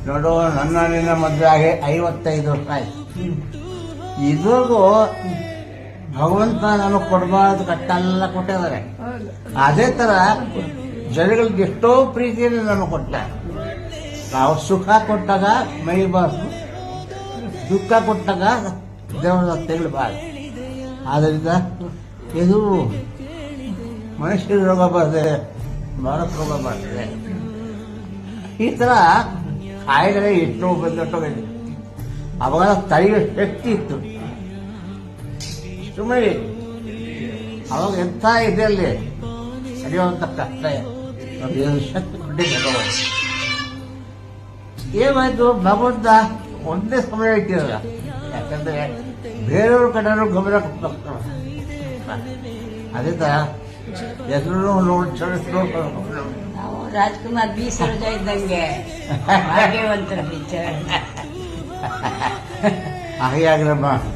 ನೋಡು, ನನ್ನ ನಿನ್ನ ಮದುವೆ ಆಗಿ 55 ವರ್ಷ ಆಯ್ತು. ಇದ್ರಿಗೂ ಭಗವಂತ ನಾನು ಕೊಡಬಾರ್ದು ಕಟ್ಟೆಲ್ಲ ಕೊಟ್ಟಿದ್ದಾರೆ. ಅದೇ ತರ ಜನಗಳಿಗೆ ಎಷ್ಟೋ ಪ್ರೀತಿಯಲ್ಲಿ ನಾನು ಕೊಟ್ಟ. ನಾವು ಸುಖ ಕೊಟ್ಟಾಗ ಮೈಬಾರ್ದು, ದುಃಖ ಕೊಟ್ಟಾಗ ದೇವರ ತೆಗಳಬಾರ್ದು. ಆದ್ದರಿಂದ ಇದು ಮನುಷ್ಯರ ರೋಗ ಬರ್ತದೆ, ಮಾನಸ ರೋಗ ಬರ್ತದೆ. ಈ ಥರ ಕಾಯಿಲೆ ಎಷ್ಟೋ ಬಂದೊಟ್ಟೋಗಿದೆ. ಅವಾಗ ತಡೆಯುವ ಶಕ್ತಿ ಇತ್ತು. ಸುಮ್ಮನೆ ಅವಾಗ ಎಂಥ ಇದೆಯಲ್ಲಿ ನಡೆಯುವಂಥ ಕಷ್ಟ ಶಕ್ತಿ ಕೊಟ್ಟಿದ್ದ. ಏನಾಯ್ತು, ಭಗವಂತ ಒಂದೇ ಸಮಯ ಇಟ್ಟಿರಲ್ಲ. ಯಾಕಂದ್ರೆ ಬೇರೆಯವ್ರ ಕಡೆನೂ ಗಮನ ಕೊಡ್ತಾರೆ. ಅದೇ ತರ ಹೆಸರು ನೋಡ್ಕೊಂಡು ನಾವು ರಾಜ್ಕುಮಾರ್ ಬಿ ಸರೋಜ ಇದ್ದಂಗೆ ಭಾಗ್ಯವಂತರ ಪಿಕ್ಚರ್. ಹಾಗೆ ಆಗ್ರಮ್ಮ.